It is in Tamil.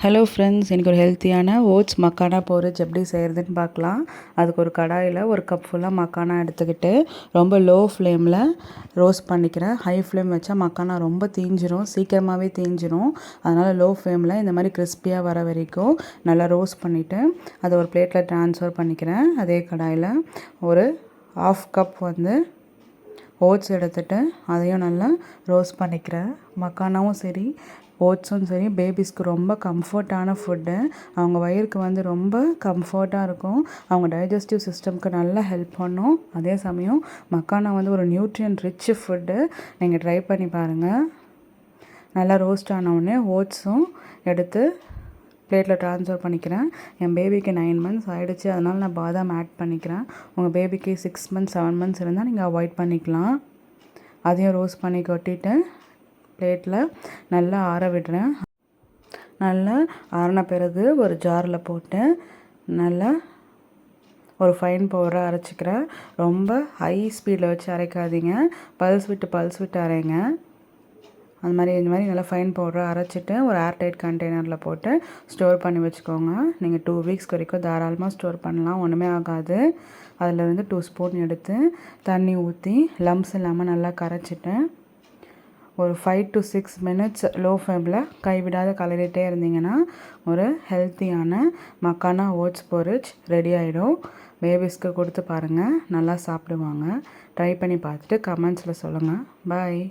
ஹலோ ஃப்ரெண்ட்ஸ், இன்றைக்கி ஒரு ஹெல்த்தியான ஓட்ஸ் மக்கானா போரிஜ் எப்படி செய்கிறதுன்னு பார்க்கலாம். அதுக்கு ஒரு கடாயில் ஒரு கப் ஃபுல்லாக மக்கானா எடுத்துக்கிட்டு ரொம்ப லோ ஃப்ளேமில் ரோஸ்ட் பண்ணிக்கிறேன். ஹை ஃப்ளேம் வச்சா மக்கானா ரொம்ப தீஞ்சிரும், சீக்கிரமாகவே தீஞ்சிரும். அதனால் லோ ஃப்ளேமில் இந்த மாதிரி கிறிஸ்பியாக வர வரைக்கும் நல்லா ரோஸ்ட் பண்ணிவிட்டு அதை ஒரு பிளேட்டில் ட்ரான்ஸ்ஃபர் பண்ணிக்கிறேன். அதே கடாயில் ஒரு ஆஃப் கப் ஓட்ஸ் எடுத்துகிட்டு அதையும் நல்லா ரோஸ்ட் பண்ணிக்கிறேன். மக்கானாவும் சரி ஓட்ஸும் சரி பேபிஸ்க்கு ரொம்ப கம்ஃபர்ட்டான ஃபுட்டு. அவங்க வயிறுக்கு ரொம்ப கம்ஃபர்ட்டாக இருக்கும். அவங்க டைஜஸ்டிவ் சிஸ்டம்க்கு நல்லா ஹெல்ப் பண்ணும். அதே சமயம் மக்கானா ஒரு நியூட்ரியன்ட் ரிச் ஃபுட்டு. நீங்கள் ட்ரை பண்ணி பாருங்கள். நல்லா ரோஸ்ட் ஆனவுடனே ஓட்ஸும் எடுத்து பிளேட்டில் ட்ரான்ஸ்ஃபர் பண்ணிக்கிறேன். என் பேபிக்கு 9 months ஆகிடுச்சு, அதனால் நான் பாதாம் ஆட் பண்ணிக்கிறேன். உங்கள் பேபிக்கு 6 months 7 months இருந்தால் நீங்கள் அவாய்ட் பண்ணிக்கலாம். அதையும் ரோஸ்ட் பண்ணி கொட்டிட்டு பிளேட்டில் நல்லா ஆற விடுறேன். நல்லா ஆறின பிறகு ஒரு ஜாரில் போட்டு நல்லா ஒரு ஃபைன் பவுடராக அரைச்சிக்கிறேன். ரொம்ப ஹை ஸ்பீடில் வச்சு அரைக்காதீங்க, பல்ஸ் விட்டு அரைங்க. இந்த மாதிரி நல்லா ஃபைன் பவுடராக அரைச்சிட்டு ஒரு ஏர்டைட் கண்டெய்னரில் போட்டு ஸ்டோர் பண்ணி வச்சுக்கோங்க. நீங்கள் 2 weeks வரைக்கும் தாராளமாக ஸ்டோர் பண்ணலாம், ஒன்றுமே ஆகாது. அதில் 2 ஸ்பூன் எடுத்து தண்ணி ஊற்றி லம்ஸ் இல்லாமல் நல்லா கரைச்சிட்டு ஒரு 5 to 6 minutes லோ ஃப்ளேமில் கைவிடாத கலரிட்டே இருந்தீங்கன்னா ஒரு ஹெல்த்தியான மக்கானா ஓட்ஸ் போரிஜ் ரெடி ஆகிடும். பேபிஸ்க்கு கொடுத்து பாருங்கள், நல்லா சாப்பிடுவாங்க. ட்ரை பண்ணி பார்த்துட்டு கமெண்ட்ஸில் சொல்லுங்கள். பாய்.